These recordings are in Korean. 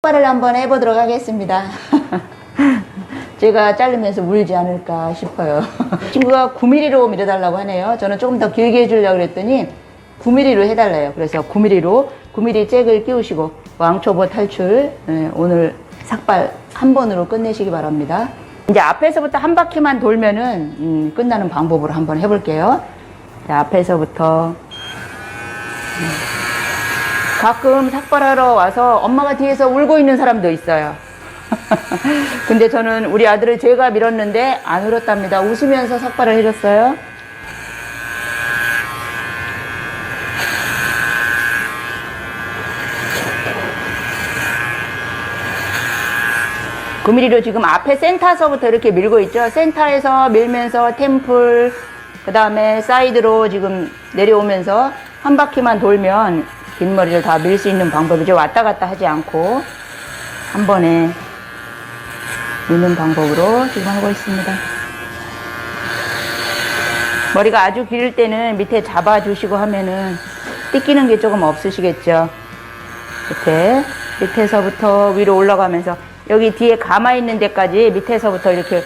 삭발을 한번 해보도록 하겠습니다. 제가 자르면서 물지 않을까 싶어요. 친구가 9mm로 밀어달라고 하네요. 저는 조금 더 길게 해주려고 그랬더니 9mm로 해달래요. 그래서 9mm로 9mm 잭을 끼우시고 왕초보 탈출, 오늘 삭발 한 번으로 끝내시기 바랍니다. 이제 앞에서부터 한 바퀴만 돌면은 끝나는 방법으로 한번 해볼게요. 자, 앞에서부터 가끔 삭발하러 와서 엄마가 뒤에서 울고 있는 사람도 있어요. 근데 저는 우리 아들을 제가 밀었는데 안 울었답니다. 웃으면서 삭발을 해줬어요. 그 미리로 지금 앞에 센터서부터 이렇게 밀고 있죠. 센터에서 밀면서 템플, 그 다음에 사이드로 지금 내려오면서 한 바퀴만 돌면 긴 머리를 다 밀 수 있는 방법이죠. 왔다 갔다 하지 않고 한 번에 미는 방법으로 지금 하고 있습니다. 머리가 아주 길 때는 밑에 잡아주시고 하면은 뜯기는 게 조금 없으시겠죠. 이렇게 밑에서부터 위로 올라가면서 여기 뒤에 가마 있는 데까지 밑에서부터 이렇게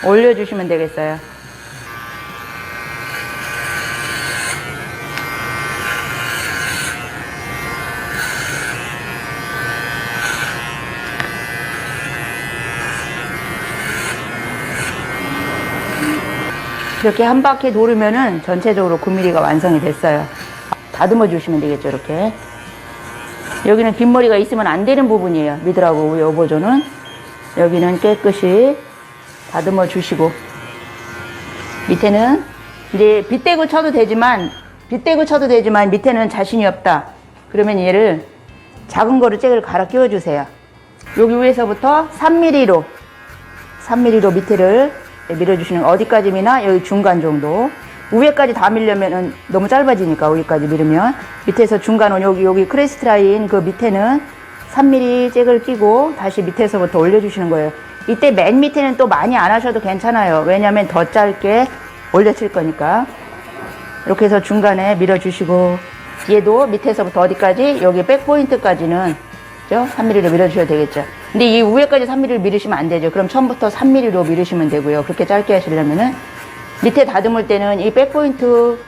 올려주시면 되겠어요. 이렇게 한 바퀴 돌으면은 전체적으로 9mm가 완성이 됐어요. 다듬어 주시면 되겠죠, 이렇게. 여기는 긴 머리가 있으면 안 되는 부분이에요. 미드라고 요 버전은. 여기는 깨끗이 다듬어 주시고. 밑에는 이제 빗대고 쳐도 되지만 밑에는 자신이 없다. 그러면 얘를 작은 거로 잭을 갈아 끼워 주세요. 여기 위에서부터 3mm로 밑에를 밀어주시는, 어디까지 미나? 여기 중간 정도. 위에까지 다 밀려면은 너무 짧아지니까 여기까지 밀으면. 밑에서 중간은 여기 크레스트 라인 그 밑에는 3mm 잭을 끼고 다시 밑에서부터 올려주시는 거예요. 이때 맨 밑에는 또 많이 안 하셔도 괜찮아요. 왜냐면 더 짧게 올려칠 거니까. 이렇게 해서 중간에 밀어주시고, 얘도 밑에서부터 어디까지? 여기 백포인트까지는 3mm로 밀어주셔도 되겠죠. 근데 이 위에까지 3mm를 밀으시면 안 되죠. 그럼 처음부터 3mm로 밀으시면 되고요. 그렇게 짧게 하시려면은 밑에 다듬을 때는 이 백포인트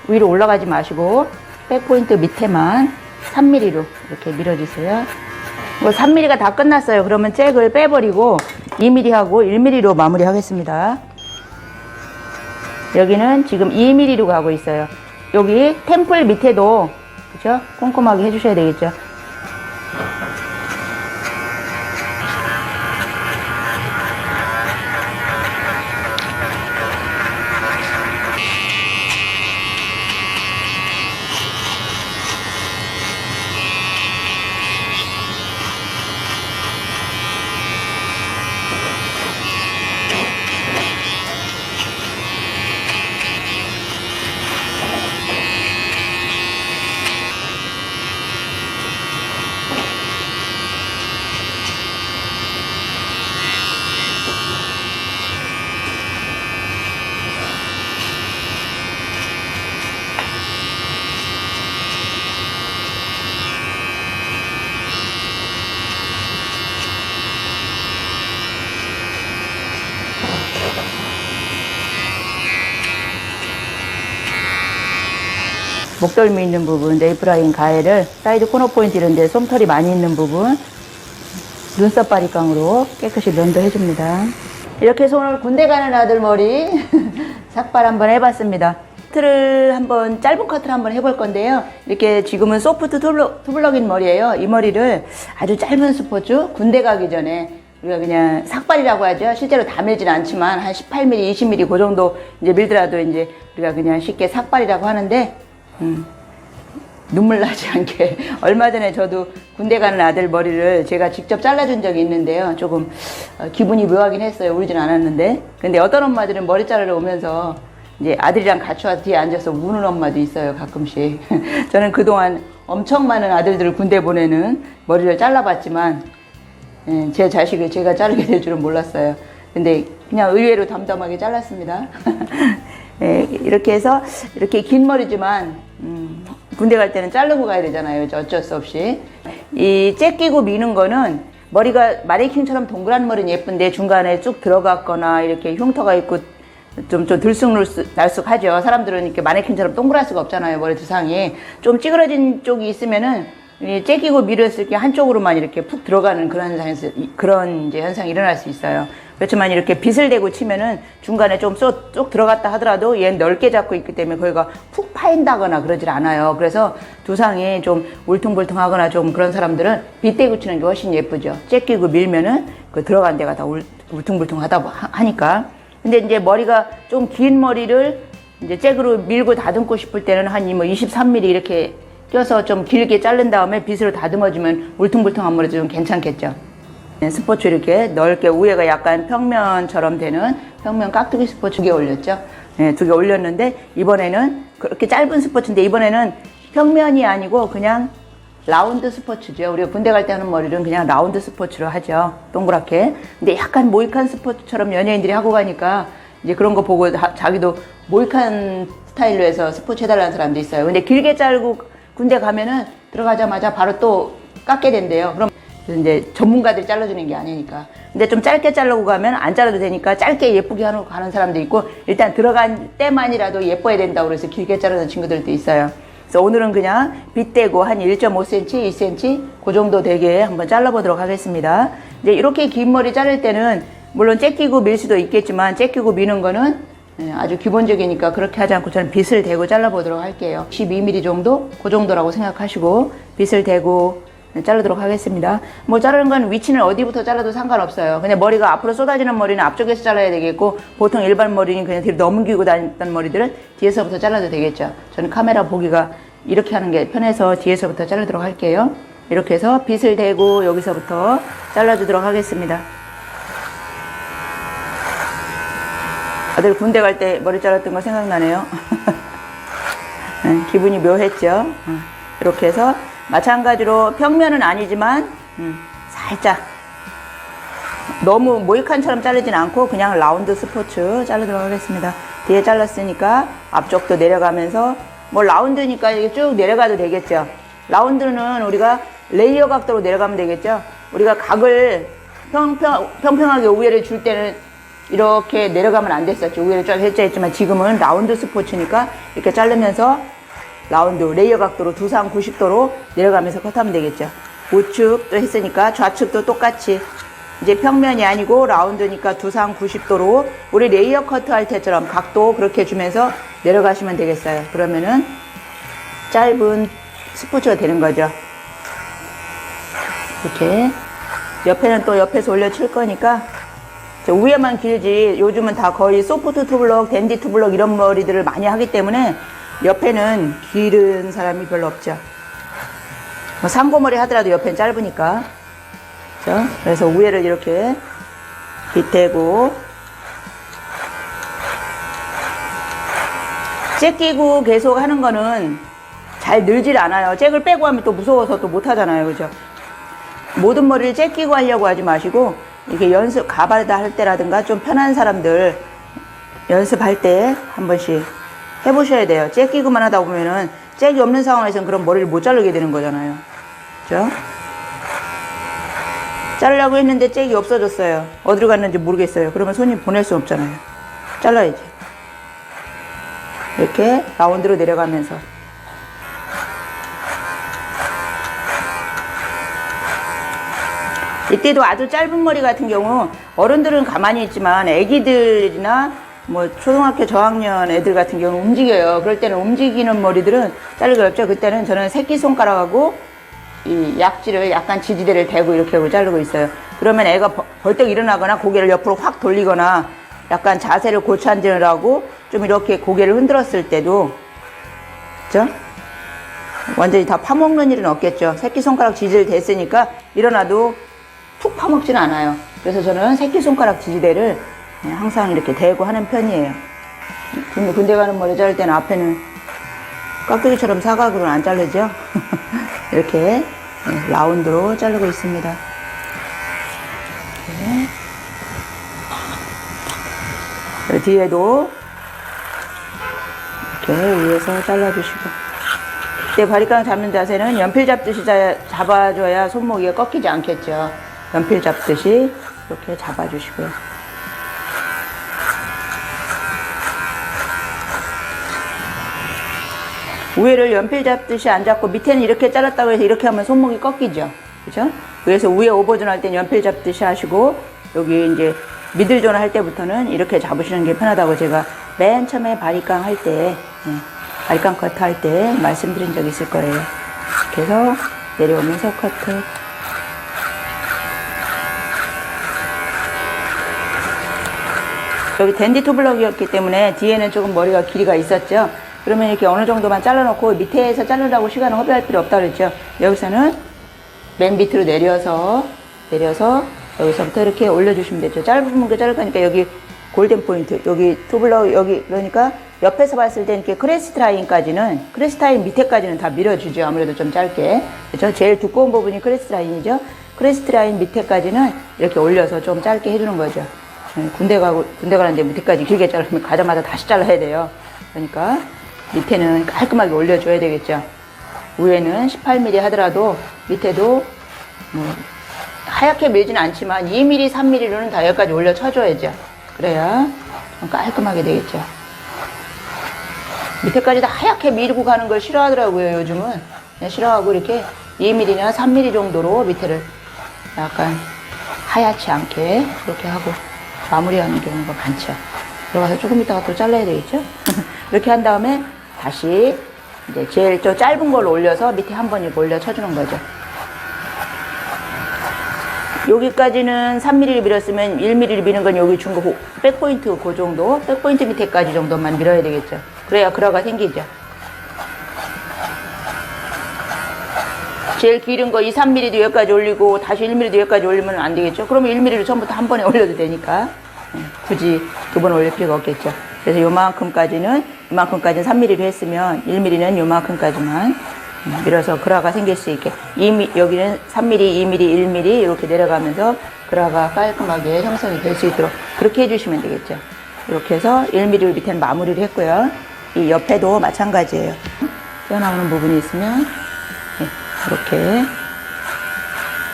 위로 올라가지 마시고 백포인트 밑에만 3mm로 이렇게 밀어주세요. 3mm가 다 끝났어요. 그러면 잭을 빼버리고 2mm 하고 1mm로 마무리 하겠습니다. 여기는 지금 2mm로 가고 있어요. 여기 템플 밑에도 그죠? 꼼꼼하게 해주셔야 되겠죠. 목덜미 있는 부분, 네이프라인 가해를 사이드 코너 포인트 이런 데 솜털이 많이 있는 부분 눈썹 바리깡으로 깨끗이 면도해 줍니다. 이렇게 해서 오늘 군대 가는 아들 머리 삭발 한번 해봤습니다. 커트를 한번, 짧은 커트를 한번 해볼 건데요. 이렇게 지금은 소프트 투블럭인 머리예요. 이 머리를 아주 짧은 스포츠, 군대 가기 전에 우리가 그냥 삭발이라고 하죠. 실제로 다 밀진 않지만 한 18mm, 20mm 그 정도 이제 밀더라도 이제 우리가 그냥 쉽게 삭발이라고 하는데 눈물 나지 않게. 얼마 전에 저도 군대 가는 아들 머리를 제가 직접 잘라준 적이 있는데요. 조금 기분이 묘하긴 했어요. 울진 않았는데. 근데 어떤 엄마들은 머리 자르러 오면서 이제 아들이랑 같이 와서 뒤에 앉아서 우는 엄마도 있어요. 가끔씩. 저는 그동안 엄청 많은 아들들을 군대 보내는 머리를 잘라봤지만 제 자식을 제가 자르게 될 줄은 몰랐어요. 근데 그냥 의외로 담담하게 잘랐습니다. 이렇게 해서 이렇게 긴 머리지만 군대 갈 때는 자르고 가야 되잖아요. 어쩔 수 없이. 이 잭 끼고 미는 거는 머리가 마네킹처럼 동그란 머리는 예쁜데 중간에 쭉 들어갔거나 이렇게 흉터가 있고 좀 들쑥날쑥하죠. 사람들은 이렇게 마네킹처럼 동그랄 수가 없잖아요. 머리 두상이. 좀 찌그러진 쪽이 있으면은 잭 끼고 밀었을 때 한쪽으로만 이렇게 푹 들어가는 그런 이제 현상이 일어날 수 있어요. 그렇지만 이렇게 빗을 대고 치면은 중간에 좀 쏙 들어갔다 하더라도 얘는 넓게 잡고 있기 때문에 거기가 푹 파인다거나 그러질 않아요. 그래서 두상이 좀 울퉁불퉁하거나 좀 그런 사람들은 빗 대고 치는 게 훨씬 예쁘죠. 잭 끼고 밀면은 그 들어간 데가 다 울퉁불퉁하다 하니까. 근데 이제 머리가 좀 긴 머리를 이제 잭으로 밀고 다듬고 싶을 때는 한 23mm 이렇게 껴서 좀 길게 자른 다음에 빗으로 다듬어주면 울퉁불퉁한 머리도 좀 괜찮겠죠. 스포츠 이렇게 넓게 위에가 약간 평면처럼 되는 평면 깍두기 스포츠 2개 올렸죠. 네, 2개 올렸는데 이번에는 그렇게 짧은 스포츠인데 이번에는 평면이 아니고 그냥 라운드 스포츠죠. 우리가 군대 갈 때 하는 머리는 그냥 라운드 스포츠로 하죠. 동그랗게. 근데 약간 모이칸 스포츠처럼 연예인들이 하고 가니까 이제 그런 거 보고 자기도 모이칸 스타일로 해서 스포츠 해달라는 사람도 있어요. 근데 길게 자르고 군대 가면은 들어가자마자 바로 또 깎게 된대요. 그럼 이제 전문가들이 잘라주는 게 아니니까. 근데 좀 짧게 자르고 가면 안 잘라도 되니까 짧게 예쁘게 가는 사람도 있고 일단 들어간 때만이라도 예뻐야 된다고 그래서 길게 자르는 친구들도 있어요. 그래서 오늘은 그냥 빗대고 한 1.5cm, 2cm 그 정도 되게 한번 잘라보도록 하겠습니다. 이제 이렇게 긴 머리 자를 때는 물론 잭 끼고 밀 수도 있겠지만 잭 끼고 미는 거는 아주 기본적이니까 그렇게 하지 않고 저는 빗을 대고 잘라보도록 할게요. 12mm 정도? 그 정도라고 생각하시고 빗을 대고 자르도록 하겠습니다. 뭐 자르는 건 위치는 어디부터 잘라도 상관없어요. 그냥 머리가 앞으로 쏟아지는 머리는 앞쪽에서 잘라야 되겠고 보통 일반 머리는 그냥 뒤로 넘기고 다녔던 머리들은 뒤에서부터 잘라도 되겠죠. 저는 카메라 보기가 이렇게 하는 게 편해서 뒤에서부터 자르도록 할게요. 이렇게 해서 빗을 대고 여기서부터 잘라주도록 하겠습니다. 아들 군대 갈 때 머리 잘랐던 거 생각나네요. 기분이 묘했죠. 이렇게 해서 마찬가지로 평면은 아니지만 살짝 너무 모이칸처럼 자르진 않고 그냥 라운드 스포츠 자르도록 하겠습니다. 뒤에 잘랐으니까 앞쪽도 내려가면서 뭐 라운드니까 이게 쭉 내려가도 되겠죠. 라운드는 우리가 레이어 각도로 내려가면 되겠죠. 우리가 각을 평평하게 우회를 줄 때는 이렇게 내려가면 안 됐었죠. 우회를 쫙 했지만 지금은 라운드 스포츠니까 이렇게 자르면서 라운드 레이어 각도로 두상 90도로 내려가면서 컷하면 되겠죠. 우측도 했으니까 좌측도 똑같이 이제 평면이 아니고 라운드니까 두상 90도로 우리 레이어 커트 할 때처럼 각도 그렇게 주면서 내려가시면 되겠어요. 그러면은 짧은 스포츠가 되는 거죠. 이렇게 옆에는 또 옆에서 올려 칠 거니까 위에만 길지 요즘은 다 거의 소프트 투블럭, 댄디 투블럭 이런 머리들을 많이 하기 때문에 옆에는 길은 사람이 별로 없죠. 뭐 상고머리 하더라도 옆에는 짧으니까. 그렇죠? 그래서 위에를 이렇게 빗대고 잭 끼고 계속 하는 거는 잘 늘질 않아요. 잭을 빼고 하면 또 무서워서 또 못 하잖아요. 그죠? 모든 머리를 잭 끼고 하려고 하지 마시고 이렇게 가발다 할 때라든가 좀 편한 사람들 연습할 때 한 번씩 해보셔야 돼요. 잭 끼고만 하다 보면은 잭이 없는 상황에서는 그런 머리를 못 자르게 되는 거잖아요. 그죠? 자르려고 했는데 잭이 없어졌어요. 어디로 갔는지 모르겠어요. 그러면 손님 보낼 수 없잖아요. 잘라야지. 이렇게 라운드로 내려가면서. 이때도 아주 짧은 머리 같은 경우 어른들은 가만히 있지만 애기들이나 뭐 초등학교 저학년 애들 같은 경우 움직여요. 그럴 때는 움직이는 머리들은 자르기 어렵죠. 그때는 저는 새끼손가락하고 이 약지를 약간 지지대를 대고 이렇게 하고 자르고 있어요. 그러면 애가 벌떡 일어나거나 고개를 옆으로 확 돌리거나 약간 자세를 고쳐앉으라고 좀 이렇게 고개를 흔들었을 때도 그죠? 완전히 다 파먹는 일은 없겠죠. 새끼손가락 지지를 댔으니까 일어나도 툭 파먹지는 않아요. 그래서 저는 새끼손가락 지지대를 항상 이렇게 대고 하는 편이에요. 군대 가는 머리 자를 때는 앞에는 깍두기처럼 사각으로는 안 자르죠. 이렇게 라운드로 자르고 있습니다. 뒤에도 이렇게 위에서 잘라주시고 이때 바리깡 잡는 자세는 연필 잡듯이 잡아줘야 손목이 꺾이지 않겠죠. 연필 잡듯이 이렇게 잡아주시고요. 위에를 연필 잡듯이 안 잡고 밑에는 이렇게 잘랐다고 해서 이렇게 하면 손목이 꺾이죠. 그죠? 그래서 위에 오버존 할 땐 연필 잡듯이 하시고, 여기 이제 미들존 할 때부터는 이렇게 잡으시는 게 편하다고 제가 맨 처음에 바리깡 할 때, 바리깡 커트 할 때 말씀드린 적이 있을 거예요. 이렇게 해서 내려오면서 커트. 여기 댄디 투블럭이었기 때문에 뒤에는 조금 머리가 길이가 있었죠. 그러면 이렇게 어느 정도만 잘라놓고 밑에서 자르려고 시간을 허비할 필요 없다고 그랬죠. 여기서는 맨 밑으로 내려서 여기서부터 이렇게 올려주시면 되죠. 짧은 게 자를 거니까 여기 골든 포인트, 여기 투블럭, 여기, 그러니까 옆에서 봤을 때 이렇게 크레스트 라인까지는, 크레스트 라인 밑에까지는 다 밀어주죠. 아무래도 좀 짧게. 그렇죠? 제일 두꺼운 부분이 크레스트 라인이죠. 크레스트 라인 밑에까지는 이렇게 올려서 좀 짧게 해주는 거죠. 군대 가는데 밑에까지 길게 자르면 가자마자 다시 잘라야 돼요. 그러니까 밑에는 깔끔하게 올려줘야 되겠죠. 위에는 18mm 하더라도 밑에도 하얗게 밀지는 않지만 2mm, 3mm로는 다 여기까지 올려 쳐줘야죠. 그래야 좀 깔끔하게 되겠죠. 밑에까지 다 하얗게 밀고 가는 걸 싫어하더라고요, 요즘은. 싫어하고 이렇게 2mm나 3mm 정도로 밑에를 약간 하얗지 않게 그렇게 하고 마무리하는 경우가 많죠. 들어가서 조금 있다가 또 잘라야 되겠죠. 이렇게 한 다음에 다시 이제 제일 저 짧은 걸로 올려서 밑에 한 번 이렇게 올려 쳐주는 거죠. 여기까지는 3mm를 밀었으면 1mm를 미는 건 여기 중고 백포인트 그 정도, 백포인트 밑에까지 정도만 밀어야 되겠죠. 그래야 그라가 생기죠. 제일 길은 거 2, 3mm도 여기까지 올리고 다시 1mm도 여기까지 올리면 안 되겠죠. 그러면 1mm를 처음부터 한 번에 올려도 되니까 굳이 두 번 올릴 필요가 없겠죠. 그래서 요만큼까지는 3mm로 했으면 1mm는 요만큼까지만 밀어서 그라가 생길 수 있게, 여기는 3mm, 2mm, 1mm 이렇게 내려가면서 그라가 깔끔하게 형성이 될 수 있도록 그렇게 해주시면 되겠죠. 이렇게 해서 1mm를 밑에는 마무리를 했고요. 이 옆에도 마찬가지예요. 튀어나오는 부분이 있으면 이렇게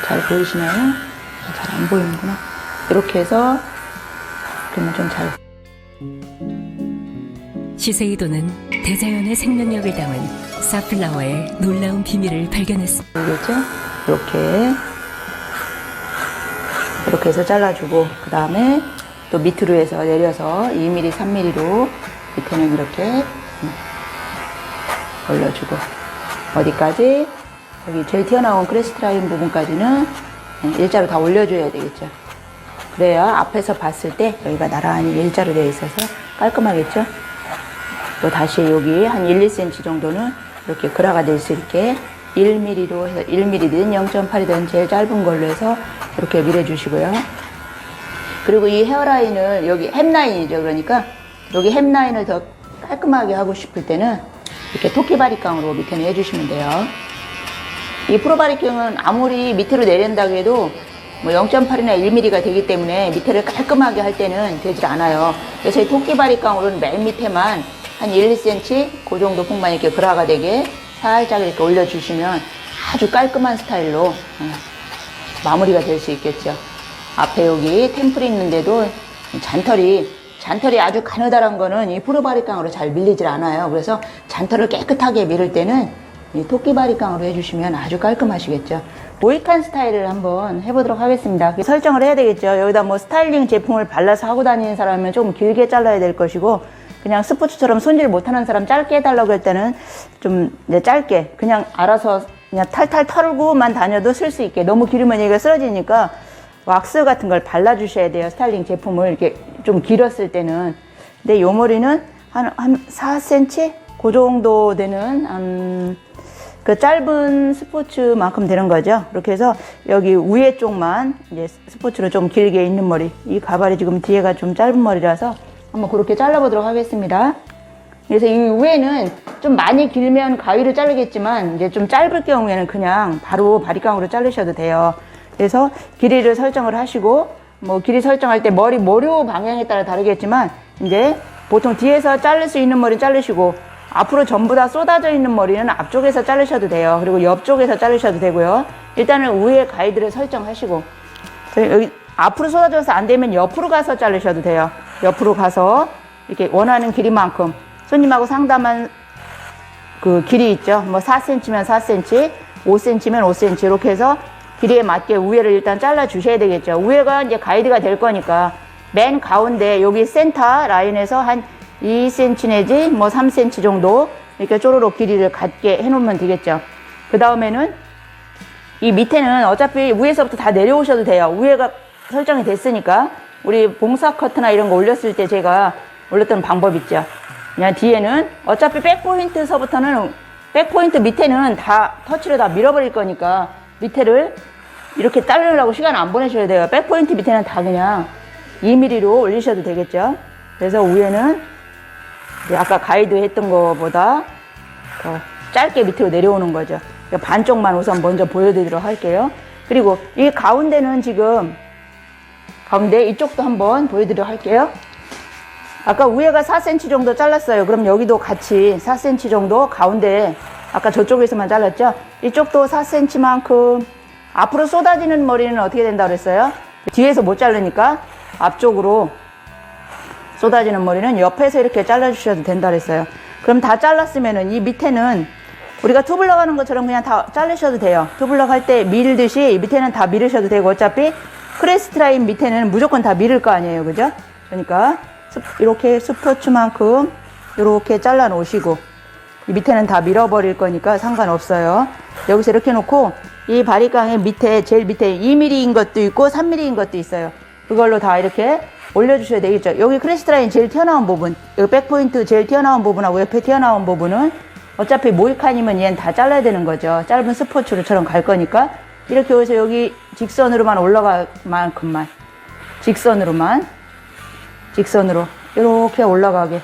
잘 보이시나요? 잘 안 보이는구나. 이렇게 해서 그러면 좀 잘. 시세이도는 대자연의 생명력을 담은 사플라워의 놀라운 비밀을 발견했습니다. 보이겠죠? 이렇게 해서 잘라주고, 그 다음에 또 밑으로 해서 내려서 2mm, 3mm로 밑에는 이렇게 올려주고, 어디까지? 여기 제일 튀어나온 크레스트 라인 부분까지는 일자로 다 올려줘야 되겠죠. 그래야 앞에서 봤을 때 여기가 나란히 일자로 되어 있어서 깔끔하겠죠. 또 다시 여기 한 1, 2cm 정도는 이렇게 그라가 될 수 있게 1mm로 해서 1mm든 0.8이든 제일 짧은 걸로 해서 이렇게 밀어주시고요. 그리고 이 헤어라인을 여기 햄라인이죠. 그러니까 여기 햄라인을 더 깔끔하게 하고 싶을 때는 이렇게 토끼바리깡으로 밑에는 해주시면 돼요. 이 프로바리깡은 아무리 밑으로 내린다고 해도 뭐 0.8이나 1mm가 되기 때문에 밑에를 깔끔하게 할 때는 되질 않아요. 그래서 이 토끼바리깡으로는 맨 밑에만 한 1, 2cm 그 정도 폭만 이렇게 그라가 되게 살짝 이렇게 올려주시면 아주 깔끔한 스타일로 마무리가 될 수 있겠죠. 앞에 여기 템플이 있는데도 잔털이 아주 가느다란 거는 이 프로바리깡으로 잘 밀리질 않아요. 그래서 잔털을 깨끗하게 밀을 때는 이 토끼바리깡으로 해주시면 아주 깔끔하시겠죠. 모이칸 스타일을 한번 해보도록 하겠습니다. 설정을 해야 되겠죠. 여기다 뭐 스타일링 제품을 발라서 하고 다니는 사람이면 조금 길게 잘라야 될 것이고, 그냥 스포츠처럼 손질 못하는 사람 짧게 해달라고 할 때는 좀 짧게 그냥 알아서 그냥 탈탈 털고만 다녀도 쓸 수 있게, 너무 길으면 얘가 쓰러지니까 왁스 같은 걸 발라주셔야 돼요. 스타일링 제품을 이렇게 좀 길었을 때는. 근데 요 머리는 한 4cm? 그 정도 되는 그 짧은 스포츠만큼 되는 거죠. 이렇게 해서 여기 위에 쪽만 이제 스포츠로 좀 길게 있는 머리, 이 가발이 지금 뒤에가 좀 짧은 머리라서 한번 그렇게 잘라보도록 하겠습니다. 그래서 이 위에는 좀 많이 길면 가위로 자르겠지만 이제 좀 짧을 경우에는 그냥 바로 바리깡으로 자르셔도 돼요. 그래서 길이를 설정을 하시고, 뭐 길이 설정할 때 머리 모료 방향에 따라 다르겠지만 이제 보통 뒤에서 자를 수 있는 머리는 자르시고 앞으로 전부 다 쏟아져 있는 머리는 앞쪽에서 자르셔도 돼요. 그리고 옆쪽에서 자르셔도 되고요. 일단은 위에 가이드를 설정하시고, 여기 앞으로 쏟아져서 안 되면 옆으로 가서 자르셔도 돼요. 옆으로 가서 이렇게 원하는 길이만큼 손님하고 상담한 그 길이 있죠. 뭐 4cm면 4cm, 5cm면 5cm 이렇게 해서 길이에 맞게 우회를 일단 잘라 주셔야 되겠죠. 우회가 이제 가이드가 될 거니까 맨 가운데 여기 센터 라인에서 한 2cm 내지 뭐 3cm 정도 이렇게 쪼르륵 길이를 갖게 해 놓으면 되겠죠. 그 다음에는 이 밑에는 어차피 위에서부터 다 내려오셔도 돼요. 위에가 설정이 됐으니까 우리 봉사 커트나 이런 거 올렸을 때 제가 올렸던 방법 있죠. 그냥 뒤에는 어차피 백포인트서부터는 백포인트 밑에는 다 터치로 다 밀어버릴 거니까 밑에를 이렇게 자르려고 시간 안 보내셔야 돼요. 백포인트 밑에는 다 그냥 2mm로 올리셔도 되겠죠. 그래서 위에는 아까 가이드 했던 거보다 더 짧게 밑으로 내려오는 거죠. 반쪽만 우선 먼저 보여드리도록 할게요. 그리고 이 가운데는 지금 가운데 이쪽도 한번 보여드리도록 할게요. 아까 위에가 4cm 정도 잘랐어요. 그럼 여기도 같이 4cm 정도 가운데 아까 저쪽에서만 잘랐죠? 이쪽도 4cm만큼 앞으로 쏟아지는 머리는 어떻게 된다고 그랬어요? 뒤에서 못 자르니까 앞쪽으로 쏟아지는 머리는 옆에서 이렇게 잘라주셔도 된다 그랬어요. 그럼 다 잘랐으면은 이 밑에는 우리가 투블럭 하는 것처럼 그냥 다 자르셔도 돼요. 투블럭 할 때 밀듯이 밑에는 다 밀으셔도 되고 어차피 크레스트 라인 밑에는 무조건 다 밀을 거 아니에요. 그죠? 그러니까 이렇게 스포츠만큼 이렇게 잘라 놓으시고 이 밑에는 다 밀어버릴 거니까 상관없어요. 여기서 이렇게 놓고 이 바리깡의 밑에 제일 밑에 2mm인 것도 있고 3mm인 것도 있어요. 그걸로 다 이렇게 올려주셔야 되겠죠. 여기 크레스트 라인 제일 튀어나온 부분, 여기 백포인트 제일 튀어나온 부분하고 옆에 튀어나온 부분은 어차피 모이칸이면 얘는 다 잘라야 되는 거죠. 짧은 스포츠로처럼 갈 거니까 이렇게 해서 여기 직선으로만 올라갈 만큼만 직선으로 이렇게 올라가게.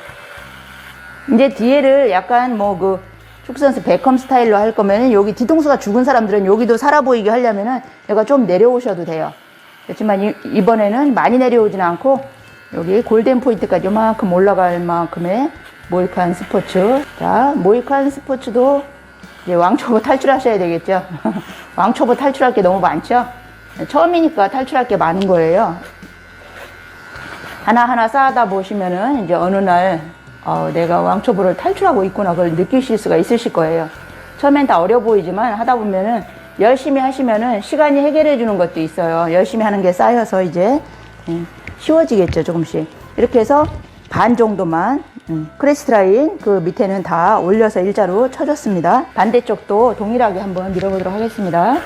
이제 뒤에를 약간 뭐 그 축선스 베컴 스타일로 할 거면은 여기 뒤통수가 죽은 사람들은 여기도 살아 보이게 하려면은 얘가 좀 내려오셔도 돼요. 그렇지만 이번에는 많이 내려오진 않고 여기 골든 포인트까지 요만큼 올라갈 만큼의 모이칸 스포츠. 자, 모이칸 스포츠도 이제 왕초보 탈출하셔야 되겠죠. 왕초보 탈출할 게 너무 많죠. 처음이니까 탈출할 게 많은 거예요. 하나하나 쌓아다 보시면은 이제 어느 날 내가 왕초보를 탈출하고 있구나 그걸 느끼실 수가 있으실 거예요. 처음엔 다 어려 보이지만 하다 보면은 열심히 하시면은 시간이 해결해 주는 것도 있어요. 열심히 하는 게 쌓여서 이제 쉬워지겠죠. 조금씩 이렇게 해서 반 정도만 크레스트 라인 그 밑에는 다 올려서 일자로 쳐줬습니다. 반대쪽도 동일하게 한번 밀어보도록 하겠습니다.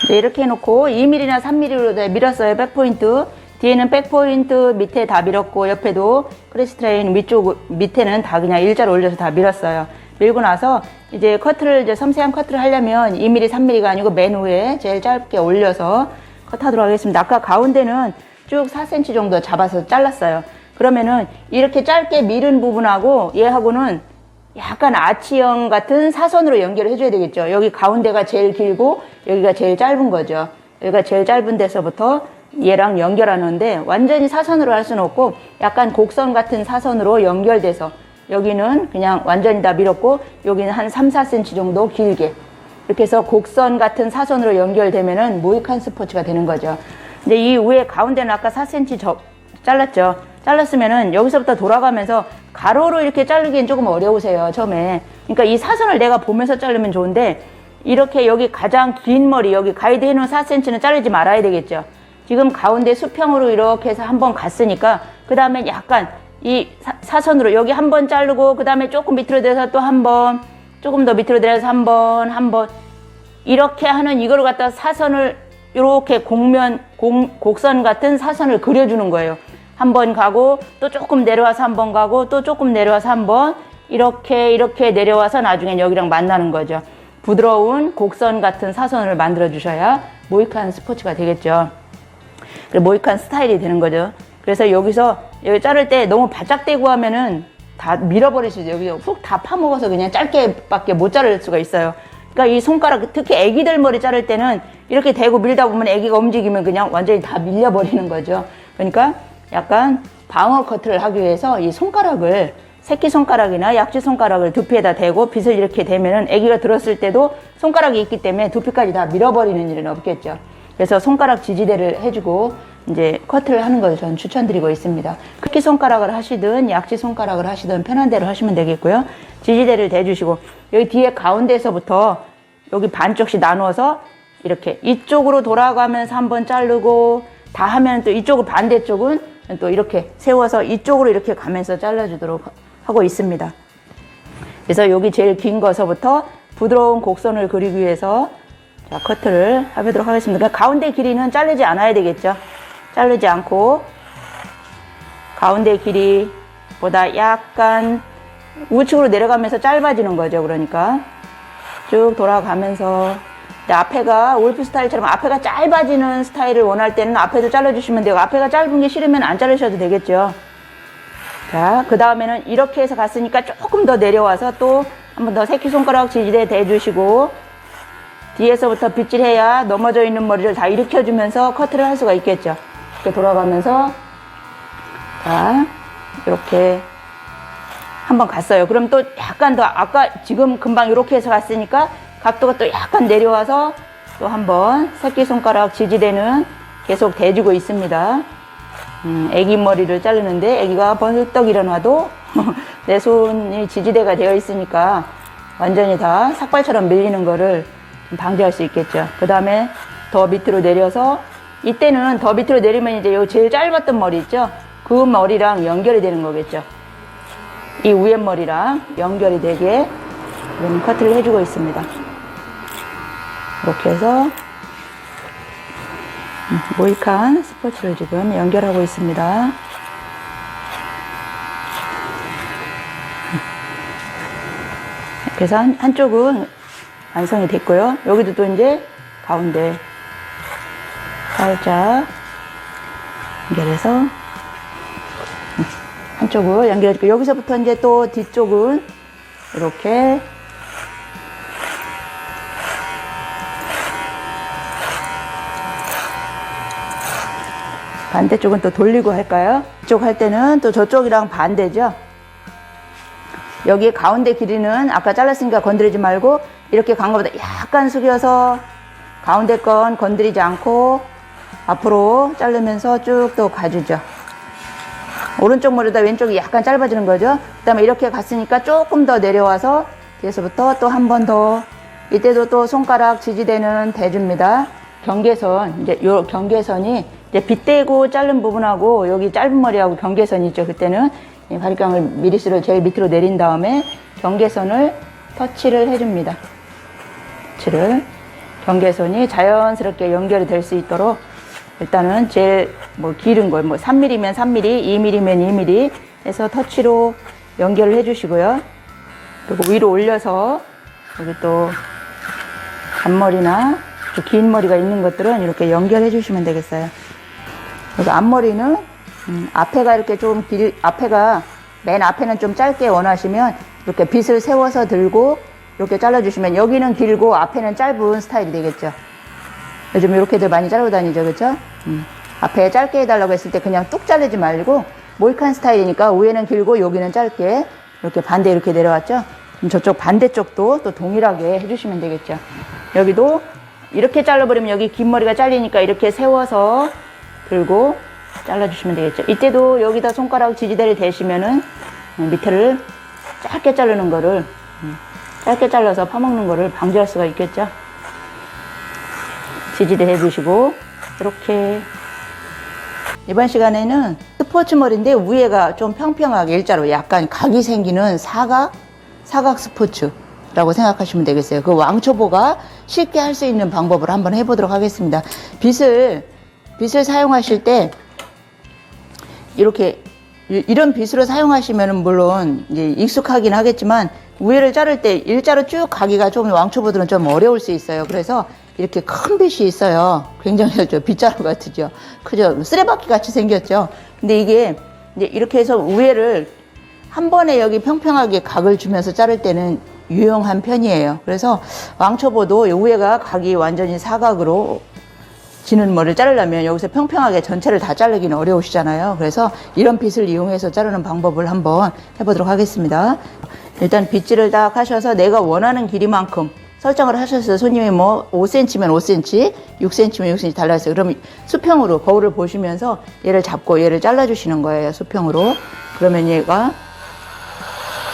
네, 이렇게 해놓고 2mm나 3mm로 밀었어요. 백포인트. 뒤에는 백포인트 밑에 다 밀었고 옆에도 크레스트 라인 위쪽 밑에는 다 그냥 일자로 올려서 다 밀었어요. 밀고 나서 이제 커트를 이제 섬세한 커트를 하려면 2mm, 3mm가 아니고 맨 위에 제일 짧게 올려서 컷하도록 하겠습니다. 아까 가운데는 쭉 4cm 정도 잡아서 잘랐어요. 그러면은 이렇게 짧게 밀은 부분하고 얘하고는 약간 아치형 같은 사선으로 연결을 해줘야 되겠죠. 여기 가운데가 제일 길고 여기가 제일 짧은 거죠. 여기가 제일 짧은 데서부터 얘랑 연결하는데 완전히 사선으로 할 수는 없고 약간 곡선 같은 사선으로 연결돼서 여기는 그냥 완전히 다 밀었고 여기는 한 3, 4cm 정도 길게 이렇게 해서 곡선 같은 사선으로 연결되면은 모이칸 스포츠가 되는 거죠. 근데 이 위에 가운데는 아까 4cm 잘랐죠. 잘랐으면은 여기서부터 돌아가면서 가로로 이렇게 자르기엔 조금 어려우세요, 처음에. 그러니까 이 사선을 내가 보면서 자르면 좋은데 이렇게 여기 가장 긴 머리 여기 가이드 해놓은 4cm는 자르지 말아야 되겠죠. 지금 가운데 수평으로 이렇게 해서 한번 갔으니까 그 다음에 약간 이 사선으로 여기 한번 자르고 그 다음에 조금 밑으로 내려서 또 한 번 조금 더 밑으로 내려서 한 번 이렇게 하는 이걸 갖다 사선을 이렇게 곡선 같은 사선을 그려주는 거예요. 한 번 가고 또 조금 내려와서 한 번 가고 또 조금 내려와서 한 번 이렇게 내려와서 나중엔 여기랑 만나는 거죠. 부드러운 곡선 같은 사선을 만들어 주셔야 모이칸 스포츠가 되겠죠. 모이칸 스타일이 되는 거죠. 그래서 여기서 여기 자를 때 너무 바짝 대고 하면은 다 밀어버리시죠. 여기 훅 다 파먹어서 그냥 짧게밖에 못 자를 수가 있어요. 그러니까 이 손가락, 특히 애기들 머리 자를 때는 이렇게 대고 밀다 보면 애기가 움직이면 그냥 완전히 다 밀려버리는 거죠. 그러니까 약간 방어 커트를 하기 위해서 이 손가락을, 새끼손가락이나 약지손가락을 두피에다 대고 빗을 이렇게 대면은 애기가 들었을 때도 손가락이 있기 때문에 두피까지 다 밀어버리는 일은 없겠죠. 그래서 손가락 지지대를 해주고 이제 커트를 하는 것을 저는 추천드리고 있습니다. 새끼손가락을 하시든 약지손가락을 하시든 편한 대로 하시면 되겠고요. 지지대를 대주시고 여기 뒤에 가운데에서부터 여기 반쪽씩 나누어서 이렇게 이쪽으로 돌아가면서 한번 자르고 다 하면 또 이쪽을 반대쪽은 또 이렇게 세워서 이쪽으로 이렇게 가면서 잘라주도록 하고 있습니다. 그래서 여기 제일 긴 거서부터 부드러운 곡선을 그리기 위해서 자, 커트를 해보도록 하겠습니다. 그러니까 가운데 길이는 자르지 않아야 되겠죠. 자르지 않고 가운데 길이보다 약간 우측으로 내려가면서 짧아지는 거죠. 그러니까 쭉 돌아가면서 앞에가 울프 스타일처럼 앞에가 짧아지는 스타일을 원할 때는 앞에도 잘라주시면 되고 앞에가 짧은 게 싫으면 안 자르셔도 되겠죠. 자, 그 다음에는 이렇게 해서 갔으니까 조금 더 내려와서 또 한 번 더 새끼손가락 지지대 대주시고 뒤에서부터 빗질해야 넘어져 있는 머리를 다 일으켜주면서 커트를 할 수가 있겠죠. 이렇게 돌아가면서 자, 이렇게 한번 갔어요. 그럼 또 약간 더 아까 지금 금방 이렇게 해서 갔으니까 각도가 또 약간 내려와서 또 한번 새끼손가락 지지대는 계속 대주고 있습니다. 애기 머리를 자르는데 애기가 벌떡 일어나도 내 손이 지지대가 되어 있으니까 완전히 다 삭발처럼 밀리는 거를 방지할 수 있겠죠. 그 다음에 더 밑으로 내려서 이때는 더 밑으로 내리면 이제 요 제일 짧았던 머리 있죠. 그 머리랑 연결이 되는 거겠죠. 이 위에 머리랑 연결이 되게 이런 커트를 해주고 있습니다. 이렇게 해서 모이칸 스포츠를 지금 연결하고 있습니다. 그래서 한쪽은 완성이 됐고요. 여기도 또 이제 가운데 살짝 연결해서 한쪽을 연결해주고 여기서부터 이제 또 뒤쪽은 이렇게 반대쪽은 또 돌리고 할까요? 이쪽 할 때는 또 저쪽이랑 반대죠. 여기 가운데 길이는 아까 잘랐으니까 건드리지 말고 이렇게 간 것보다 약간 숙여서 가운데 건 건드리지 않고 앞으로 자르면서 쭉 또 가주죠. 오른쪽 머리보다 왼쪽이 약간 짧아지는 거죠. 그 다음에 이렇게 갔으니까 조금 더 내려와서 뒤에서부터 또 한 번 더 이때도 또 손가락 지지대는 대줍니다. 경계선, 이제 요 경계선이 이제 빗대고 자른 부분하고 여기 짧은 머리하고 경계선이 있죠. 그때는 이 바리깡을 미리스를 제일 밑으로 내린 다음에 경계선을 터치를 해줍니다. 터치를. 경계선이 자연스럽게 연결이 될 수 있도록 일단은 제일 뭐 길은 거, 뭐 3mm면 3mm, 2mm면 2mm 해서 터치로 연결을 해주시고요. 그리고 위로 올려서 여기 또 앞머리나 긴 머리가 있는 것들은 이렇게 연결해 주시면 되겠어요. 그리고 앞머리는 앞에가 이렇게 좀 앞에가 맨 앞에는 좀 짧게 원하시면 이렇게 빗을 세워서 들고 이렇게 잘라주시면 여기는 길고 앞에는 짧은 스타일이 되겠죠. 요즘 이렇게들 많이 자르고 다니죠, 그렇죠? 앞에 짧게 해달라고 했을 때 그냥 뚝 자르지 말고 모이칸 스타일이니까 위에는 길고 여기는 짧게 이렇게 반대 이렇게 내려왔죠. 저쪽 반대쪽도 또 동일하게 해주시면 되겠죠. 여기도 이렇게 잘라버리면 여기 긴 머리가 잘리니까 이렇게 세워서 들고 잘라주시면 되겠죠. 이때도 여기다 손가락 지지대를 대시면은 밑에를 짧게 자르는 거를 짧게 잘라서 파먹는 거를 방지할 수가 있겠죠. 지지대 해주시고 이렇게 이번 시간에는 스포츠 머리인데 위에가 좀 평평하게 일자로 약간 각이 생기는 사각 스포츠라고 생각하시면 되겠어요. 그 왕초보가 쉽게 할 수 있는 방법을 한번 해보도록 하겠습니다. 빗을 사용하실 때 이렇게 이런 빗으로 사용하시면 물론 이제 익숙하긴 하겠지만 우회를 자를 때 일자로 쭉 가기가 좀 왕초보들은 좀 어려울 수 있어요. 그래서 이렇게 큰 빗이 있어요. 굉장히 빗자루 같으죠. 그죠? 쓰레바퀴 같이 생겼죠. 근데 이게 이제 이렇게 해서 우회를 한 번에 여기 평평하게 각을 주면서 자를 때는 유용한 편이에요. 그래서 왕초보도 이 우회가 각이 완전히 사각으로 지는 머리를 자르려면 여기서 평평하게 전체를 다 자르기는 어려우시잖아요. 그래서 이런 빗을 이용해서 자르는 방법을 한번 해보도록 하겠습니다. 일단 빗질을 딱 하셔서 내가 원하는 길이만큼 설정을 하셨어요. 손님이 뭐 5cm면 5cm, 6cm면 6cm 달라졌어요. 그럼 수평으로 거울을 보시면서 얘를 잡고 얘를 잘라주시는 거예요. 수평으로. 그러면 얘가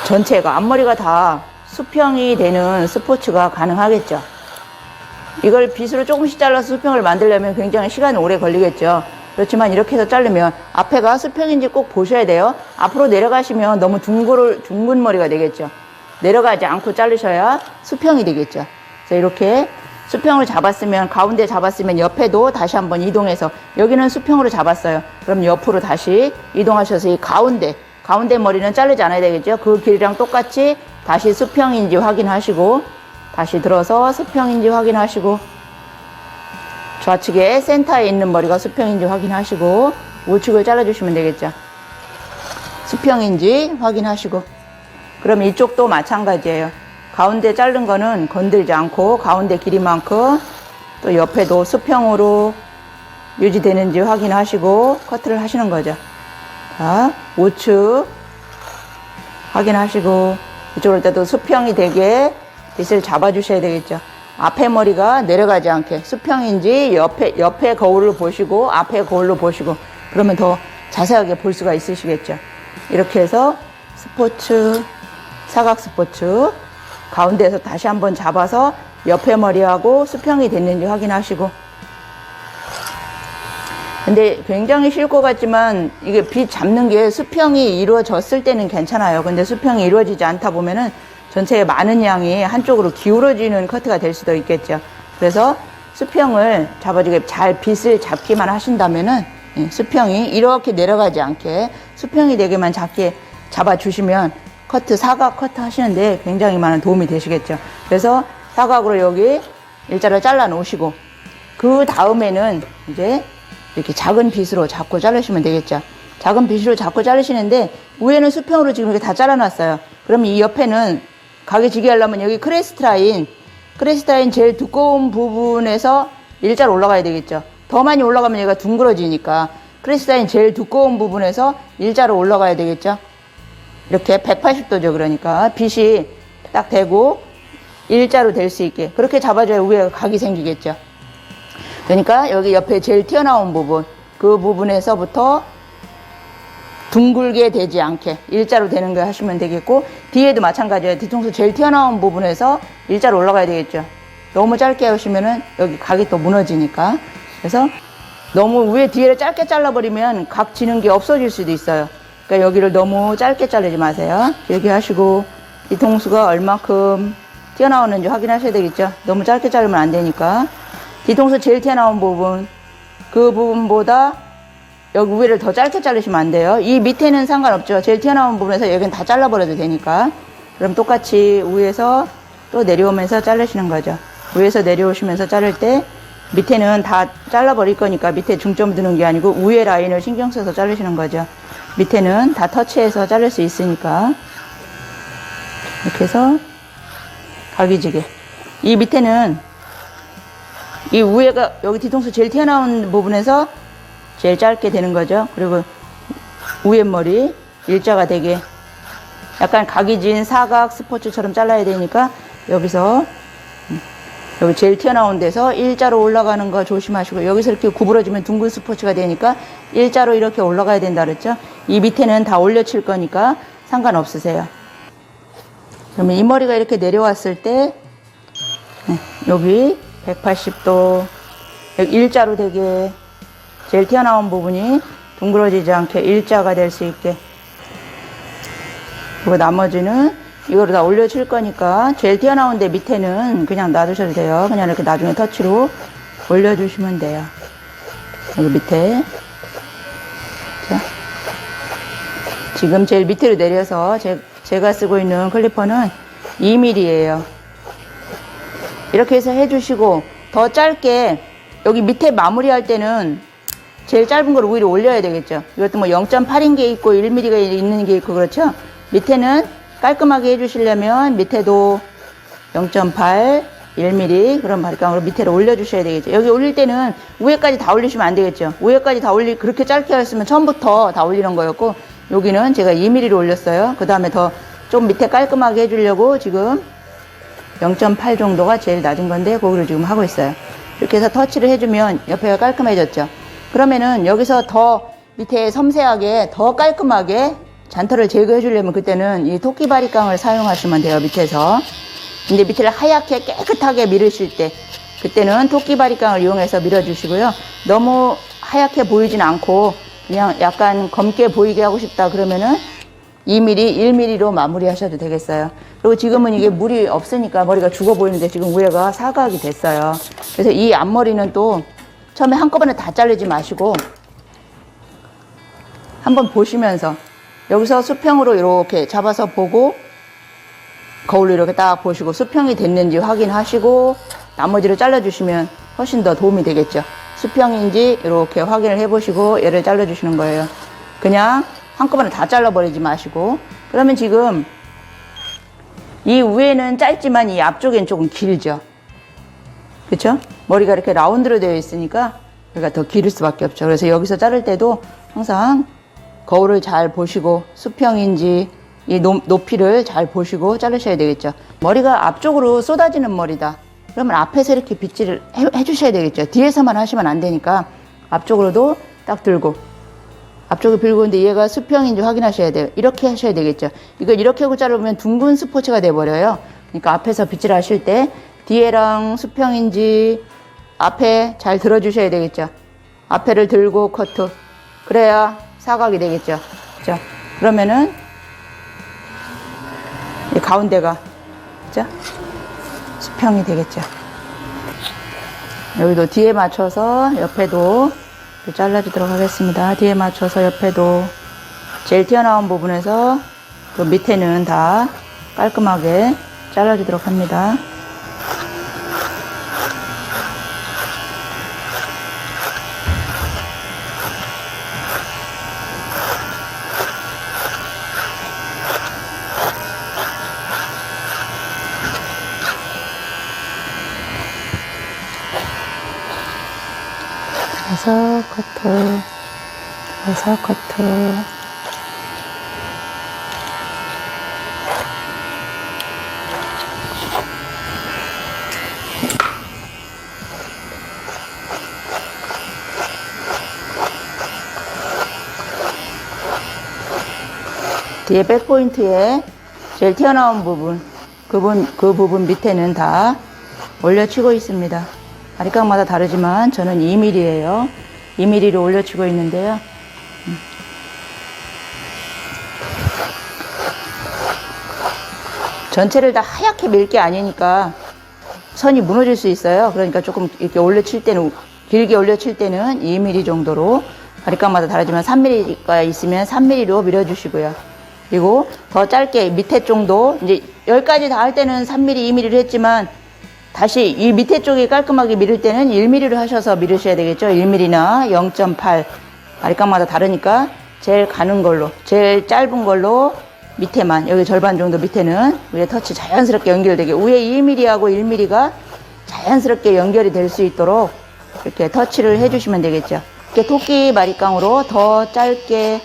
전체가 앞머리가 다 수평이 되는 스포츠가 가능하겠죠. 이걸 빗으로 조금씩 잘라서 수평을 만들려면 굉장히 시간이 오래 걸리겠죠. 그렇지만 이렇게 해서 자르면 앞에가 수평인지 꼭 보셔야 돼요. 앞으로 내려가시면 너무 둥근 머리가 되겠죠. 내려가지 않고 자르셔야 수평이 되겠죠. 그래서 이렇게 수평으로 잡았으면, 가운데 잡았으면 옆에도 다시 한번 이동해서, 여기는 수평으로 잡았어요. 그럼 옆으로 다시 이동하셔서 이 가운데 머리는 자르지 않아야 되겠죠. 그 길이랑 똑같이 다시 수평인지 확인하시고, 다시 들어서 수평인지 확인하시고, 좌측에 센터에 있는 머리가 수평인지 확인하시고, 우측을 잘라주시면 되겠죠. 수평인지 확인하시고, 그럼 이쪽도 마찬가지예요. 가운데 자른 거는 건들지 않고 가운데 길이만큼 또 옆에도 수평으로 유지되는지 확인하시고 커트를 하시는 거죠. 자, 우측 확인하시고, 이쪽을 때도 수평이 되게 빗을 잡아주셔야 되겠죠. 앞에 머리가 내려가지 않게 수평인지 옆에 거울을 보시고 앞에 거울로 보시고, 그러면 더 자세하게 볼 수가 있으시겠죠. 이렇게 해서 스포츠, 사각 스포츠 가운데에서 다시 한번 잡아서 옆에 머리하고 수평이 됐는지 확인하시고. 근데 굉장히 쉬울 것 같지만 이게 빗 잡는 게 수평이 이루어졌을 때는 괜찮아요. 근데 수평이 이루어지지 않다 보면은 전체의 많은 양이 한쪽으로 기울어지는 커트가 될 수도 있겠죠. 그래서 수평을 잡아주게 잘 빗을 잡기만 하신다면은 수평이 이렇게 내려가지 않게 수평이 되게만 잡아주시면 커트, 사각 커트 하시는데 굉장히 많은 도움이 되시겠죠. 그래서 사각으로 여기 일자를 잘라 놓으시고, 그 다음에는 이제 이렇게 작은 빗으로 잡고 자르시면 되겠죠. 작은 빗으로 잡고 자르시는데 위에는 수평으로 지금 이렇게 다 잘라놨어요. 그럼 이 옆에는 각이 지게 하려면 여기 크레스트 라인 제일 두꺼운 부분에서 일자로 올라가야 되겠죠. 더 많이 올라가면 얘가 둥그러지니까 크레스트 라인 제일 두꺼운 부분에서 일자로 올라가야 되겠죠. 이렇게 180도죠. 그러니까 빗이 딱 대고 일자로 될 수 있게 그렇게 잡아줘야 위에 각이 생기겠죠. 그러니까 여기 옆에 제일 튀어나온 부분, 그 부분에서부터 둥글게 되지 않게 일자로 되는 거 하시면 되겠고, 뒤에도 마찬가지예요. 뒤통수 제일 튀어나온 부분에서 일자로 올라가야 되겠죠. 너무 짧게 하시면은 여기 각이 또 무너지니까. 그래서 너무 위에 뒤에를 짧게 잘라버리면 각 지는 게 없어질 수도 있어요. 그러니까 여기를 너무 짧게 자르지 마세요. 길게 하시고, 뒤통수가 얼마큼 튀어나오는지 확인하셔야 되겠죠. 너무 짧게 자르면 안 되니까. 뒤통수 제일 튀어나온 부분, 그 부분보다 여기 위를 더 짧게 자르시면 안 돼요. 이 밑에는 상관없죠. 제일 튀어나온 부분에서 여기는 다 잘라버려도 되니까. 그럼 똑같이 위에서 또 내려오면서 자르시는 거죠. 위에서 내려오시면서 자를 때 밑에는 다 잘라버릴 거니까 밑에 중점 두는 게 아니고 위에 라인을 신경 써서 자르시는 거죠. 밑에는 다 터치해서 자를 수 있으니까. 이렇게 해서 각이 지게. 이 밑에는 이 위에가 여기 뒤통수 제일 튀어나온 부분에서 제일 짧게 되는 거죠. 그리고 위에 머리 일자가 되게 약간 각이 진 사각 스포츠처럼 잘라야 되니까 여기서 여기 제일 튀어나온 데서 일자로 올라가는 거 조심하시고, 여기서 이렇게 구부러지면 둥근 스포츠가 되니까 일자로 이렇게 올라가야 된다 그랬죠. 이 밑에는 다 올려칠 거니까 상관없으세요. 그러면 이 머리가 이렇게 내려왔을 때 여기 180도 여기 일자로 되게 제일 튀어나온 부분이 둥그러지지 않게 일자가 될 수 있게, 그리고 나머지는 이거를 다 올려칠 거니까 제일 튀어나온 데 밑에는 그냥 놔두셔도 돼요. 그냥 이렇게 나중에 터치로 올려주시면 돼요. 여기 밑에. 자. 지금 제일 밑으로 내려서 제가 쓰고 있는 클리퍼는 2mm예요. 이렇게 해서 해주시고, 더 짧게 여기 밑에 마무리할 때는 제일 짧은 걸 위로 올려야 되겠죠. 이것도 뭐 0.8인 게 있고 1mm가 있는 게 있고 그렇죠. 밑에는 깔끔하게 해주시려면 밑에도 0.8, 1mm 그런 바리깡으로 밑에로 올려주셔야 되겠죠. 여기 올릴 때는 위에까지 다 올리시면 안 되겠죠. 위에까지 다 그렇게 짧게 했으면 처음부터 다 올리는 거였고, 여기는 제가 2mm로 올렸어요. 그 다음에 더 좀 밑에 깔끔하게 해주려고 지금 0.8 정도가 제일 낮은 건데 그거를 지금 하고 있어요. 이렇게 해서 터치를 해주면 옆에가 깔끔해졌죠. 그러면은 여기서 더 밑에 섬세하게 더 깔끔하게 잔털을 제거해 주려면 그때는 이 토끼 바리깡을 사용하시면 돼요. 밑에서. 근데 밑을 하얗게 깨끗하게 밀으실 때 그때는 토끼 바리깡을 이용해서 밀어주시고요. 너무 하얗게 보이진 않고 그냥 약간 검게 보이게 하고 싶다 그러면은 2mm, 1mm로 마무리 하셔도 되겠어요. 그리고 지금은 이게 물이 없으니까 머리가 죽어 보이는데 지금 위에가 사각이 됐어요. 그래서 이 앞머리는 또 처음에 한꺼번에 다 자르지 마시고 한번 보시면서 여기서 수평으로 이렇게 잡아서 보고 거울로 이렇게 딱 보시고 수평이 됐는지 확인하시고 나머지를 잘라주시면 훨씬 더 도움이 되겠죠. 수평인지 이렇게 확인을 해보시고 얘를 잘라주시는 거예요. 그냥 한꺼번에 다 잘라버리지 마시고. 그러면 지금 이 위에는 짧지만 이 앞쪽엔 조금 길죠. 그쵸? 머리가 이렇게 라운드로 되어 있으니까 여기가 더 길을 수밖에 없죠. 그래서 여기서 자를 때도 항상 거울을 잘 보시고 수평인지 이 높이를 잘 보시고 자르셔야 되겠죠. 머리가 앞쪽으로 쏟아지는 머리다. 그러면 앞에서 이렇게 빗질을 해주셔야 되겠죠. 뒤에서만 하시면 안 되니까 앞쪽으로도 딱 들고 앞쪽에 빌고 있는데 얘가 수평인지 확인하셔야 돼요. 이렇게 하셔야 되겠죠. 이걸 이렇게 하고 자르면 둥근 스포츠가 돼버려요. 그러니까 앞에서 빗질 하실 때 뒤에랑 수평인지 앞에 잘 들어주셔야 되겠죠. 앞에를 들고 커트. 그래야 사각이 되겠죠. 자, 그러면은 이 가운데가 그죠? 수평이 되겠죠. 여기도 뒤에 맞춰서 옆에도 잘라주도록 하겠습니다. 뒤에 맞춰서 옆에도 제일 튀어나온 부분에서 그 밑에는 다 깔끔하게 잘라주도록 합니다. 그래서 커트, 그래서 커트. 뒤에 백포인트에 제일 튀어나온 부분, 그 부분 밑에는 다 올려치고 있습니다. 바리깡마다 다르지만 저는 2mm예요. 2mm로 올려치고 있는데요. 전체를 다 하얗게 밀 게 아니니까 선이 무너질 수 있어요. 그러니까 조금 이렇게 올려칠 때는, 길게 올려칠 때는 2mm 정도로, 바리깡마다 다르지만 3mm가 있으면 3mm로 밀어주시고요. 그리고 더 짧게 밑에 정도, 이제 여기까지 다 할 때는 3mm, 2mm를 했지만 다시 이 밑에 쪽이 깔끔하게 밀을 때는 1mm로 하셔서 밀으셔야 되겠죠. 1mm나 0.8 바리깡마다 다르니까 제일 가는 걸로, 제일 짧은 걸로 밑에만, 여기 절반 정도 밑에는 위에 터치 자연스럽게 연결되게, 위에 2mm하고 1mm가 자연스럽게 연결이 될 수 있도록 이렇게 터치를 해주시면 되겠죠. 이렇게 토끼 바리깡으로 더 짧게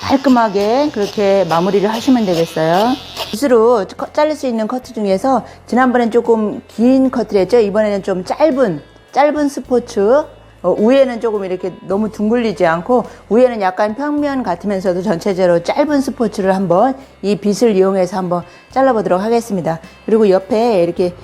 깔끔하게 그렇게 마무리를 하시면 되겠어요. 빗으로 자를 수 있는 커트 중에서 지난번엔 조금 긴 커트를 했죠. 이번에는 좀 짧은 스포츠. 위에는 조금 이렇게 너무 둥글리지 않고 위에는 약간 평면 같으면서도 전체적으로 짧은 스포츠를 한번 이 빗을 이용해서 한번 잘라보도록 하겠습니다. 그리고 옆에 이렇게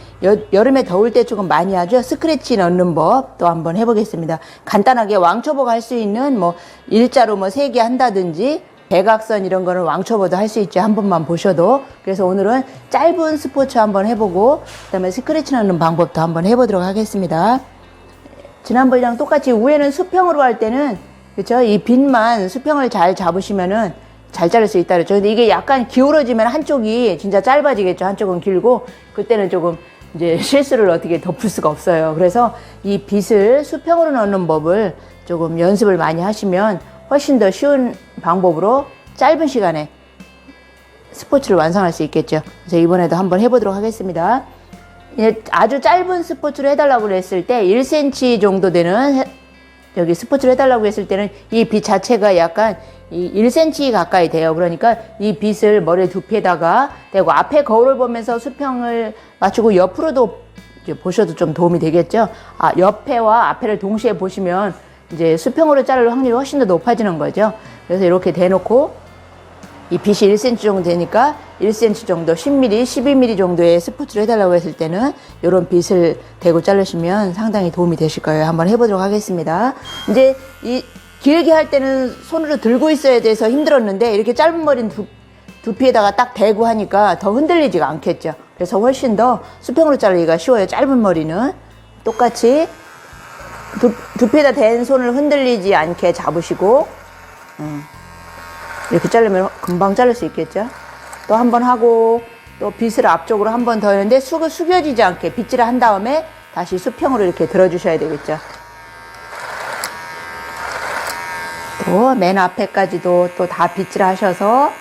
여름에 더울 때 조금 많이 하죠. 스크래치 넣는 법 또 한번 해보겠습니다. 간단하게 왕초보가 할 수 있는 뭐 일자로 뭐 3개 한다든지 대각선 이런 거는 왕초보도 할 수 있죠. 한 번만 보셔도. 그래서 오늘은 짧은 스포츠 한번 해보고 그다음에 스크래치 넣는 방법도 한번 해보도록 하겠습니다. 지난번이랑 똑같이 위에는 수평으로 할 때는 그렇죠? 이 빗만 수평을 잘 잡으시면은 잘 자를 수 있다 그랬죠. 근데 이게 약간 기울어지면 한쪽이 진짜 짧아지겠죠. 한쪽은 길고 그때는 조금 이제 실수를 어떻게 덮을 수가 없어요. 그래서 이 빗을 수평으로 넣는 법을 조금 연습을 많이 하시면 훨씬 더 쉬운 방법으로 짧은 시간에 스포츠를 완성할 수 있겠죠. 그래서 이번에도 한번 해보도록 하겠습니다. 아주 짧은 스포츠를 해달라고 했을 때 1cm 정도 되는 여기 스포츠를 해달라고 했을 때는 이 빗 자체가 약간 1cm 가까이 돼요. 그러니까 이 빗을 머리 두피에다가 대고 앞에 거울을 보면서 수평을 맞추고 옆으로도 이제 보셔도 좀 도움이 되겠죠. 옆에와 앞에를 동시에 보시면 이제 수평으로 자를 확률이 훨씬 더 높아지는 거죠. 그래서 이렇게 대놓고 이 빗이 1cm 정도 되니까 1cm 정도, 10mm, 12mm 정도의 스포츠를 해달라고 했을 때는 이런 빗을 대고 자르시면 상당히 도움이 되실 거예요. 한번 해보도록 하겠습니다. 이제 이 길게 할 때는 손으로 들고 있어야 돼서 힘들었는데 이렇게 짧은 머리는 두피에다가 딱 대고 하니까 더 흔들리지가 않겠죠. 그래서 훨씬 더 수평으로 자르기가 쉬워요. 짧은 머리는 똑같이 두피에다 댄 손을 흔들리지 않게 잡으시고 이렇게 자르면 금방 자를 수 있겠죠. 또 한 번 하고 또 빗을 앞쪽으로 한 번 더 했는데 숙여지지 않게 빗질을 한 다음에 다시 수평으로 이렇게 들어주셔야 되겠죠. 또 맨 앞에까지도 또 다 빗질 하셔서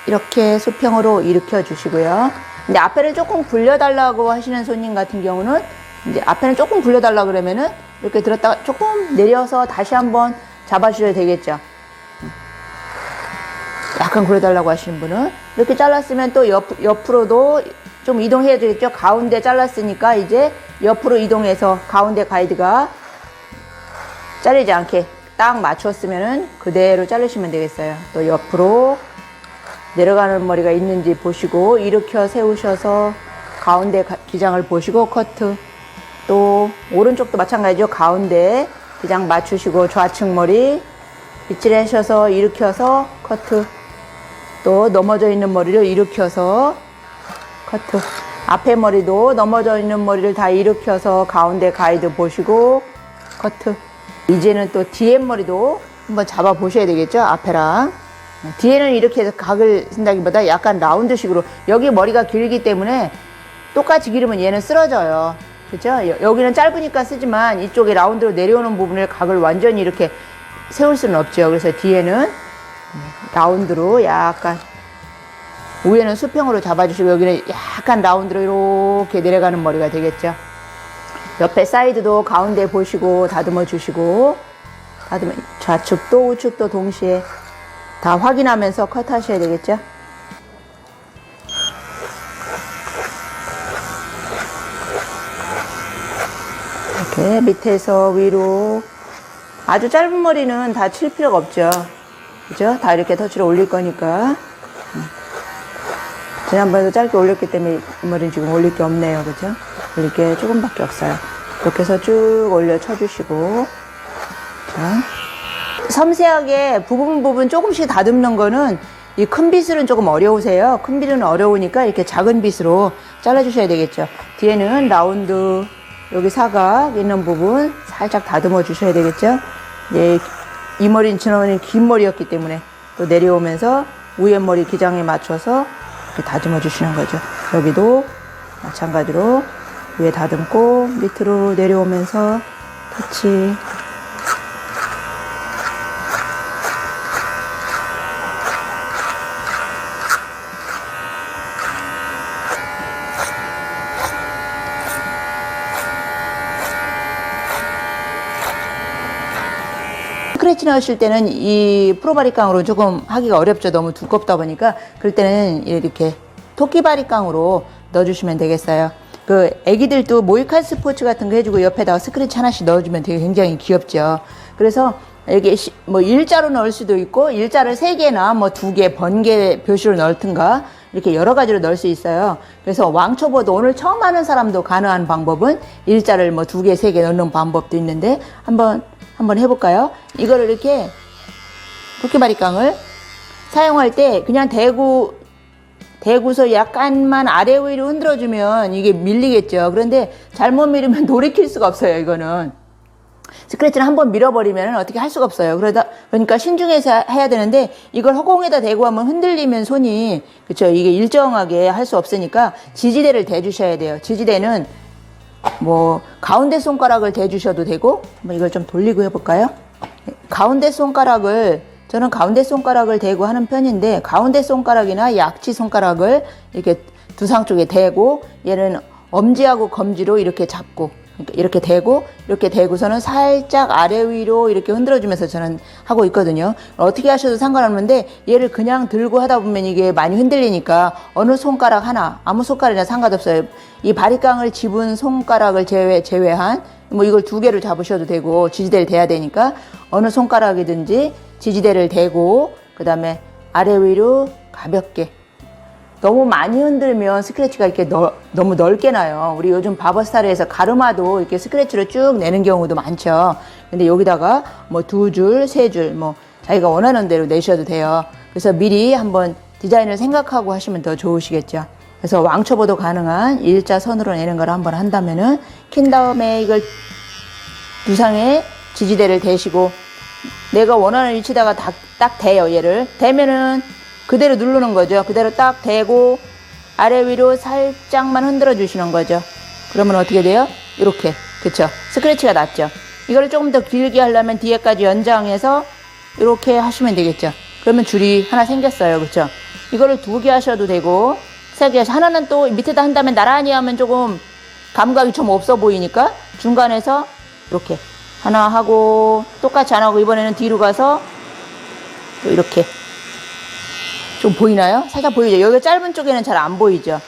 이렇게 수평으로 일으켜 주시고요. 근데 앞에를 조금 굴려달라고 하시는 손님 같은 경우는 이제 앞에는 조금 굴려달라고 그러면은 이렇게 들었다가 조금 내려서 다시 한번 잡아주셔야 되겠죠. 약간 굴려달라고 하시는 분은 이렇게 잘랐으면 또 옆으로도 좀 이동해야 되겠죠. 가운데 잘랐으니까 이제 옆으로 이동해서 가운데 가이드가 잘리지 않게 딱 맞췄으면은 그대로 자르시면 되겠어요. 또 옆으로 내려가는 머리가 있는지 보시고 일으켜 세우셔서 가운데 기장을 보시고 커트. 또 오른쪽도 마찬가지죠. 가운데 기장 맞추시고 좌측 머리 빗질하셔서 일으켜서 커트. 또 넘어져 있는 머리를 일으켜서 커트. 앞에 머리도 넘어져 있는 머리를 다 일으켜서 가운데 가이드 보시고 커트. 이제는 또 뒤에 머리도 한번 잡아 보셔야 되겠죠. 앞에랑 뒤에는 이렇게 해서 각을 쓴다기보다 약간 라운드식으로, 여기 머리가 길기 때문에 똑같이 기르면 얘는 쓰러져요. 그렇죠? 여기는 짧으니까 쓰지만 이쪽에 라운드로 내려오는 부분을 각을 완전히 이렇게 세울 수는 없죠. 그래서 뒤에는 라운드로 약간, 위에는 수평으로 잡아주시고 여기는 약간 라운드로 이렇게 내려가는 머리가 되겠죠. 옆에 사이드도 가운데 보시고 다듬어 주시고, 좌측도 우측도 동시에 다 확인하면서 컷 하셔야 되겠죠. 이렇게 밑에서 위로, 아주 짧은 머리는 다 칠 필요가 없죠. 그죠? 다 이렇게 터치를 올릴 거니까. 지난번에도 짧게 올렸기 때문에 이 머리는 지금 올릴 게 없네요. 그죠? 올릴 게 조금밖에 없어요. 이렇게 해서 쭉 올려 쳐주시고. 자. 섬세하게 부분 조금씩 다듬는 거는 이 큰 빗으로는 조금 어려우세요. 큰 빗은 어려우니까 이렇게 작은 빗으로 잘라주셔야 되겠죠. 뒤에는 라운드, 여기 사각 있는 부분 살짝 다듬어 주셔야 되겠죠. 예, 이 머리는 지난번에 긴 머리였기 때문에 또 내려오면서 위에 머리 기장에 맞춰서 이렇게 다듬어 주시는 거죠. 여기도 마찬가지로 위에 다듬고 밑으로 내려오면서 터치. 스크래치 넣으실 때는 이 프로바리깡으로 조금 하기가 어렵죠. 너무 두껍다 보니까. 그럴 때는 이렇게 토끼바리깡으로 넣어주시면 되겠어요. 그 애기들도 모이칸 스포츠 같은 거 해주고 옆에다가 스크래치 하나씩 넣어주면 되게 굉장히 귀엽죠. 그래서 이렇게 뭐 일자로 넣을 수도 있고, 일자를 3개나 뭐 2개 번개 표시로 넣든가 이렇게 여러 가지로 넣을 수 있어요. 그래서 왕초보도 오늘 처음 하는 사람도 가능한 방법은 일자를 뭐 2개, 3개 넣는 방법도 있는데 한번 해볼까요? 이거를 이렇게 토끼바리깡을 사용할 때 그냥 대고서 약간만 아래 위로 흔들어주면 이게 밀리겠죠. 그런데 잘못 밀으면 돌이킬 수가 없어요. 이거는 스크래치는 한번 밀어버리면 어떻게 할 수가 없어요. 그러니까 신중해서 해야 되는데 이걸 허공에다 대고 한번 흔들리면 손이, 그쵸, 이게 일정하게 할 수 없으니까 지지대를 대주셔야 돼요. 지지대는 뭐 가운데 손가락을 대주셔도 되고, 한번 이걸 좀 돌리고 해볼까요? 가운데 손가락을, 저는 가운데 손가락을 대고 하는 편인데, 가운데 손가락이나 약지 손가락을 이렇게 두상 쪽에 대고, 얘는 엄지하고 검지로 이렇게 잡고, 이렇게 대고, 이렇게 대고서는 살짝 아래 위로 이렇게 흔들어주면서 저는 하고 있거든요. 어떻게 하셔도 상관없는데, 얘를 그냥 들고 하다 보면 이게 많이 흔들리니까 어느 손가락 하나, 아무 손가락이나 상관없어요. 이 바리깡을 집은 손가락을 제외한, 뭐 이걸 2개를 잡으셔도 되고, 지지대를 대야 되니까 어느 손가락이든지 지지대를 대고, 그 다음에 아래 위로 가볍게. 너무 많이 흔들면 스크래치가 이렇게 너무 넓게 나요. 우리 요즘 바버스타일에서 가르마도 이렇게 스크래치를 쭉 내는 경우도 많죠. 근데 여기다가 뭐 2줄, 3줄, 뭐 자기가 원하는 대로 내셔도 돼요. 그래서 미리 한번 디자인을 생각하고 하시면 더 좋으시겠죠. 그래서 왕초보도 가능한 일자선으로 내는 걸 한번 한다면은, 킨 다음에 이걸 두상에 지지대를 대시고, 내가 원하는 위치다가 딱 대요. 얘를 대면은 그대로 누르는 거죠. 그대로 딱 대고 아래 위로 살짝만 흔들어 주시는 거죠. 그러면 어떻게 돼요? 이렇게, 그쵸? 스크래치가 났죠. 이거를 조금 더 길게 하려면 뒤에까지 연장해서 이렇게 하시면 되겠죠. 그러면 줄이 하나 생겼어요. 그쵸? 이거를 2개 하셔도 되고 3개 하나는 또 밑에다 한다면 나란히 하면 조금 감각이 좀 없어 보이니까 중간에서 이렇게 하나 하고, 똑같이 안 하고 이번에는 뒤로 가서 또 이렇게. 좀 보이나요? 살짝 보이죠? 여기가 짧은 쪽에는 잘 안 보이죠?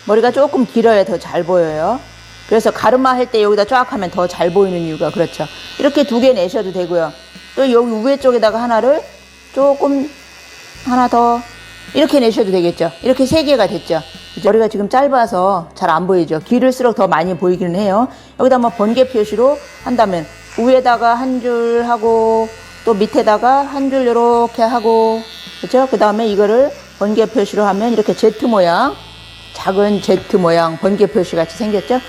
머리가 조금 길어야 더 잘 보여요. 그래서 가르마 할 때 여기다 쫙 하면 더 잘 보이는 이유가 그렇죠. 이렇게 2개 내셔도 되고요. 또 여기 위에 쪽에다가 하나를 조금 하나 더 이렇게 내셔도 되겠죠. 이렇게 3개가 됐죠. 머리가 지금 짧아서 잘 안 보이죠. 길을수록 더 많이 보이기는 해요. 여기다 뭐 번개 표시로 한다면 위에다가 한 줄 하고, 또 밑에다가 한 줄 이렇게 하고, 그렇죠? 그 다음에 이거를 번개 표시로 하면 이렇게 Z 모양, 작은 Z 모양 번개 표시 같이 생겼죠?